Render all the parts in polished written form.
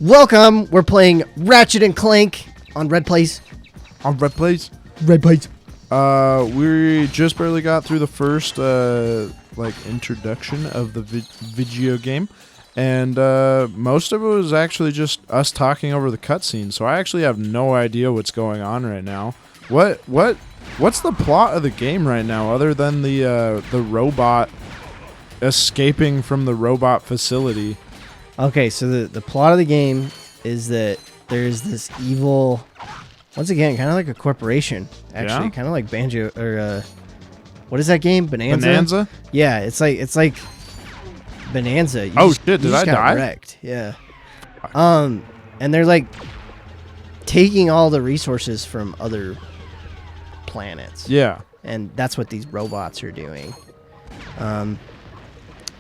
Welcome. We're playing Ratchet and Clank on Red Place. On Red Place? Red Place. We just barely got through the first, introduction of the video game. And most of it was actually just us talking over the cutscene. So I actually have no idea what's going on right now. What's the plot of the game right now, other than the robot escaping from the robot facility? Okay, so the plot of the game is that there's this evil, once again, kind of like a corporation, actually, Yeah? kind of like Banjo or what is that game? Bonanza. Bonanza? Yeah, it's like Bonanza. You Oh, just- shit, you did just I got die? Wrecked. Yeah. And they're like taking all the resources from other planets. Yeah. And that's what these robots are doing.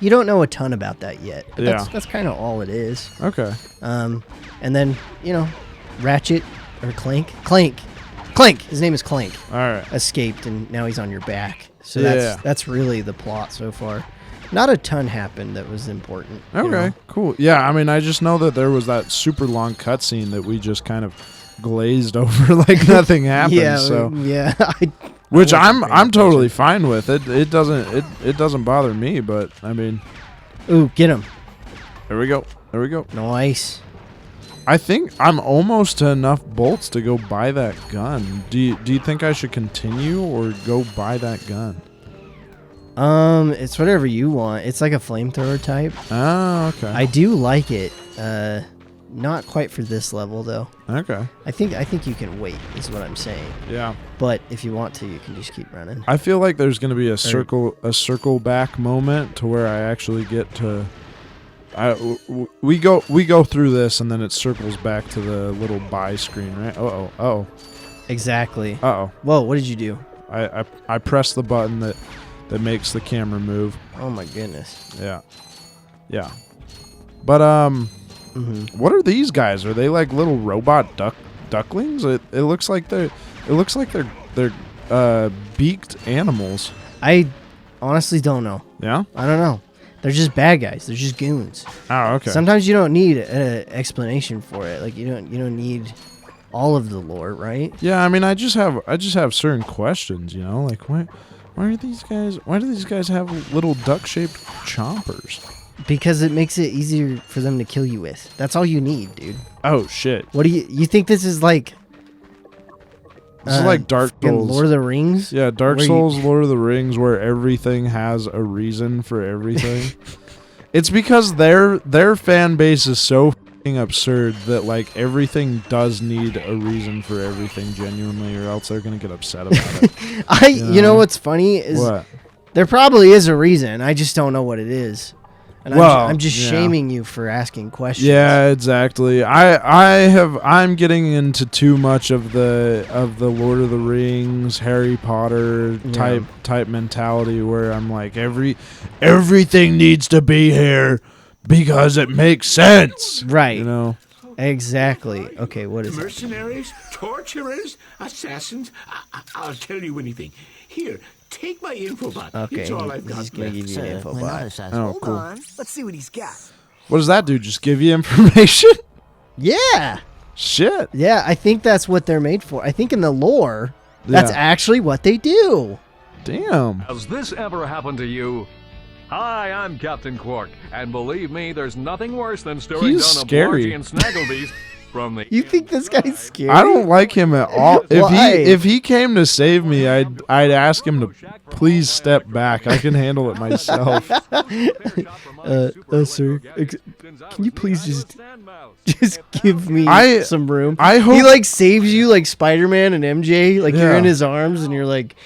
You don't know a ton about that yet, but that's kind of all it is. Okay. And then, Ratchet or Clank. His name is Clank. All right. Escaped, and now he's on your back. So Yeah. that's really the plot so far. Not a ton happened that was important. Okay, cool. Yeah, I mean, I just know that there was that super long cutscene that we just kind of glazed over like nothing happened. Yeah, so yeah. which I'm totally fine with. It doesn't bother me, but I mean, Ooh, get him. there we go. Nice. I think I'm almost to enough bolts to go buy that gun. Do you think I should continue or go buy that gun? It's whatever you want. It's like a flamethrower type. Oh, okay. I do like it. Not quite for this level though. Okay. I think you can wait, is what I'm saying. Yeah. But if you want to, you can just keep running. I feel like there's going to be a circle back moment to where I actually get to we go through this and then it circles back to the little buy screen, right? Uh-oh. Exactly. Uh-oh. Whoa, what did you do? I pressed the button that makes the camera move. Oh my goodness. Yeah. Yeah. But what are these guys? Are they like little robot ducklings? It looks like they're beaked animals. I honestly don't know. Yeah? I don't know. They're just bad guys. They're just goons. Oh, okay. Sometimes you don't need an explanation for it. Like you don't need all of the lore, right? Yeah, I mean, I just have certain questions, like why do these guys have little duck-shaped chompers? Because it makes it easier for them to kill you with. That's all you need, dude. Oh shit. What do you think this is like? This is like Dark Souls. Lord of the Rings? Yeah, Dark Souls, Lord of the Rings, where everything has a reason for everything. It's because their fan base is so f***ing absurd that like everything does need a reason for everything genuinely, or else they're gonna get upset about it. You know what's funny is what? There probably is a reason. I just don't know what it is. And I'm just shaming you for asking questions. Yeah, exactly. I'm getting into too much of the Lord of the Rings, Harry Potter type mentality where I'm like everything needs to be here because it makes sense. Right. Exactly. Okay, what is it? Mercenaries, torturers, assassins. I'll tell you anything. Here, take my infobot. Okay, It's all I've got he's gonna left. give you an infobot. Oh, Hold cool. on. Let's see what he's got. What does that do? Just give you information? Yeah. Shit. Yeah, I think that's what they're made for. I think in the lore, that's Yeah. actually what they do. Damn. Has this ever happened to you? Hi, I'm Captain Quark, and believe me, there's nothing worse than staring He's down scary. a Borgian Snagglebeast from the... You think this guy's scary? I don't like him at all. Why? If he came to save me, I'd ask him to please step back. I can handle it myself. Sir, can you please just give me some room? I hope He like saves you like Spider-Man and MJ. Like you're Yeah. in his arms and you're like,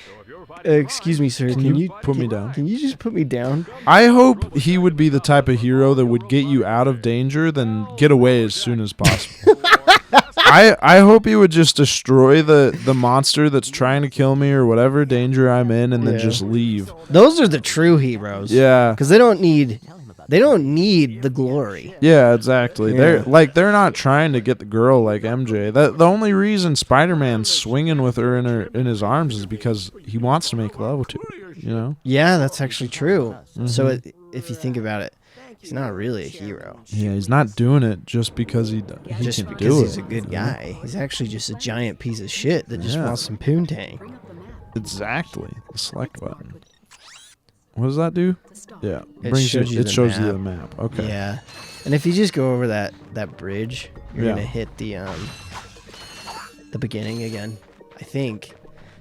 excuse me, sir. Can you put me down? Can you just put me down? I hope he would be the type of hero that would get you out of danger, then get away as soon as possible. I hope he would just destroy the monster that's trying to kill me or whatever danger I'm in, and then Yeah. just leave. Those are the true heroes. Yeah. Because they don't need the glory. Yeah, exactly. Yeah. They're not trying to get the girl like MJ. The only reason Spider-Man's swinging with her in his arms is because he wants to make love to her. Yeah, that's actually true. So if you think about it, He's not really a hero. Yeah, he's not doing it just because he Just can because do he's it. a good guy. He's actually just a giant piece of shit that just Yeah. wants some poontang. Exactly. The select button. What does that do? Yeah. It shows you it the shows you map. the map. Okay. Yeah. And if you just go over that bridge, you're Yeah. gonna hit the beginning again, I think.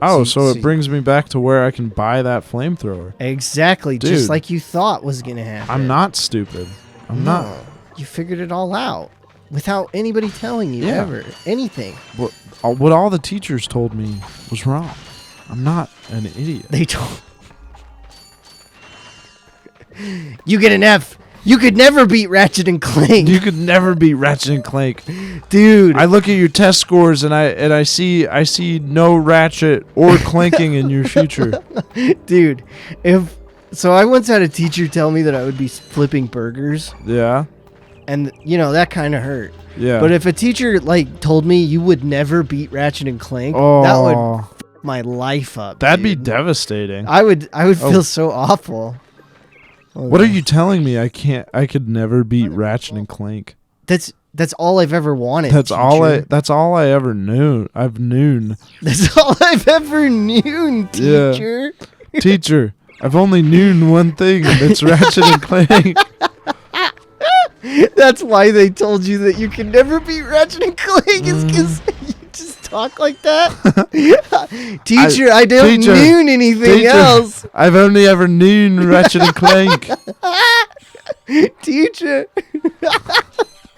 Oh, So- so so- it brings me back to where I can buy that flamethrower. Exactly, Dude. just like you thought was gonna happen. I'm not stupid. I'm No, not. you figured it all out without anybody telling you Yeah. ever anything. What all the teachers told me was wrong. I'm not an idiot. They told you get an F. You could never beat Ratchet and Clank, You could never beat Ratchet and Clank. dude. I look at your test scores and I see no Ratchet or clanking in your future. Dude, so I once had a teacher tell me that I would be flipping burgers, Yeah. and that kind of hurt. Yeah. But if a teacher told me you would never beat Ratchet and Clank, oh, that would f- my life up. that'd be dude. devastating. I would Oh. feel so awful. Hold What are on. you telling me? I could never beat Ratchet and Clank. That's all I've ever wanted. That's all I teacher. ever knew. I've known. That's all I've ever known, Yeah. teacher. Teacher, I've only known one thing, and it's Ratchet and Clank. That's why they told you that you could never beat Ratchet and Clank, is because you just talk like that. Teacher, I don't Teacher, mean anything Teacher, else. I've only ever known Ratchet and Clank. Teacher,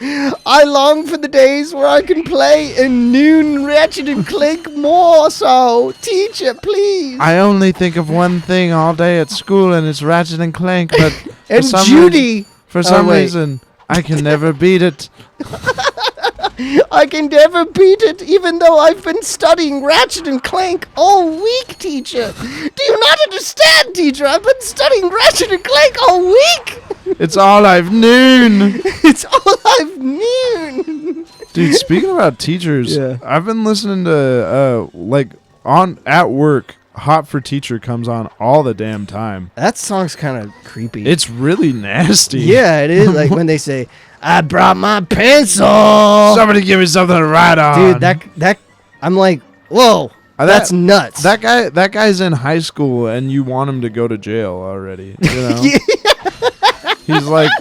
I long for the days where I can play in noon Ratchet and Clank more so. Teacher, please. I only think of one thing all day at school, and it's Ratchet and Clank. But and Judy, for some wait. reason, I can never beat it. I can never beat it, even though I've been studying Ratchet and Clank all week, teacher. Do you not understand, teacher? I've been studying Ratchet and Clank all week. It's all I've known. It's all I've known. Dude, speaking about teachers, Yeah. I've been listening to at work. Hot for Teacher comes on all the damn time. That song's kind of creepy. It's really nasty. Yeah, it is. Like when they say, "I brought my pencil." Somebody give me something to write on. Dude, that I'm like, whoa, that's nuts. That guy's in high school, and you want him to go to jail already. You know? He's like,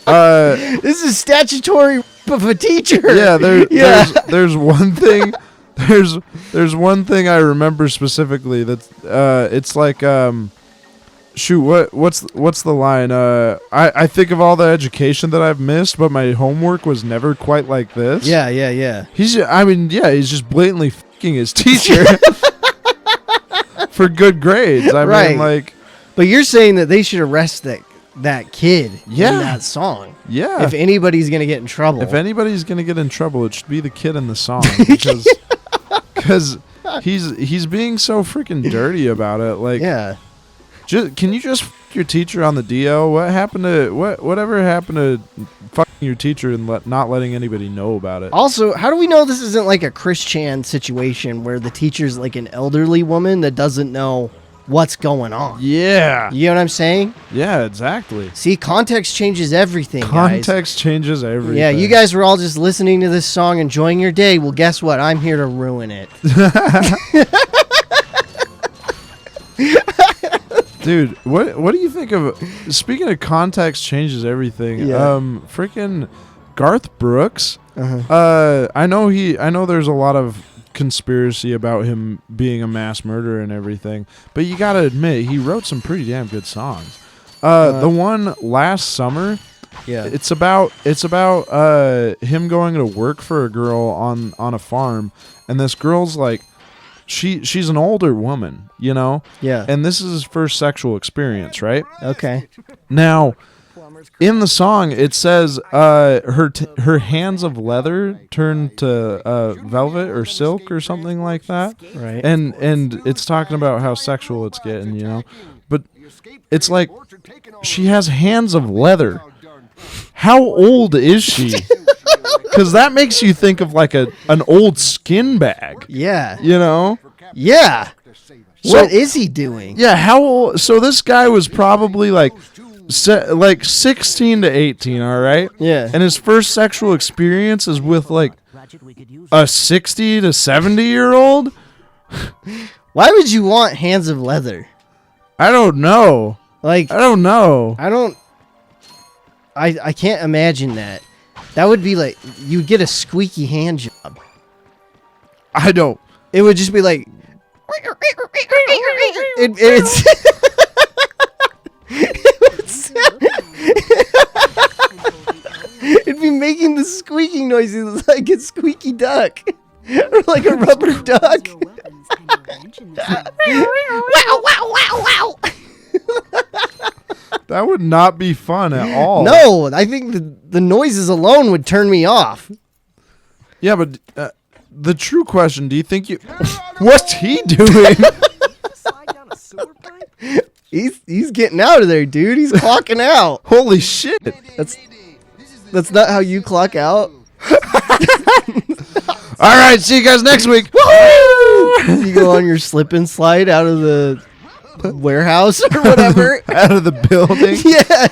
this is statutory of a teacher. yeah. Yeah. There's one thing. There's one thing I remember specifically that it's like shoot, what's the line? I think of all the education that I've missed, but my homework was never quite like this. Yeah. He's just blatantly fucking his teacher for good grades. I Right. mean, like, But you're saying that they should arrest that kid Yeah. in that song. yeah. If anybody's gonna get in trouble. If anybody's gonna get in trouble, it should be the kid in the song because he's being so freaking dirty about it. Like, yeah. can you just f your teacher on the DL? Whatever happened to fucking your teacher and not letting anybody know about it? Also, how do we know this isn't like a Chris Chan situation where the teacher's like an elderly woman that doesn't know what's going on? Yeah, You know what I'm saying? yeah, exactly. See, context changes everything, guys. Context changes everything. Yeah, you guys were all just listening to this song, enjoying your day. Well, guess what? I'm here to ruin it. Dude, what do you think of? Speaking of context changes everything. Yeah. Freaking Garth Brooks. Uh-huh. I know there's a lot of conspiracy about him being a mass murderer and everything, but you gotta admit he wrote some pretty damn good songs. The one last summer, Yeah. it's about him going to work for a girl on a farm, and this girl's like, she's an older woman, you know, Yeah. and this is his first sexual experience, right? Okay. Now, in the song, it says her hands of leather turn to velvet or silk or something like that. Right. And it's talking about how sexual it's getting, you know. But it's like she has hands of leather. How old is she? Because that makes you think of like an old skin bag, Yeah. you know. Yeah. So- What is he doing? Yeah, how old? So this guy was probably like like 16 to 18, all right? Yeah. And his first sexual experience is with like a 60 to 70-year-old? Why would you want hands of leather? I don't know. Like, I don't know. I can't imagine that. That would be like, you'd get a squeaky hand job. I don't. It would just be like, it's it'd be making the squeaking noises like a squeaky duck. Or like a rubber duck. Wow, wow, wow, wow. That would not be fun at all. No, I think the noises alone would turn me off. Yeah, but the true question, do you think you... What's he doing? He's getting out of there, dude. He's clocking out. Holy shit. That's not how you clock out. All right, see you guys next week. You go on your slip and slide out of the warehouse or whatever. Out of the building. Yeah.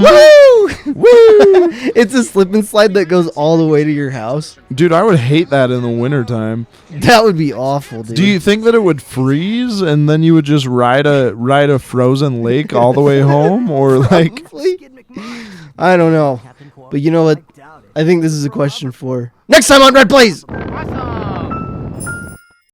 Woo! Woo! It's a slip and slide that goes all the way to your house. Dude, I would hate that in the wintertime. That would be awful, dude. Do you think that it would freeze and then you would just ride a frozen lake all the way home? Or like... I don't know. But you know what? I think this is a question for next time on Red Blaze. Awesome.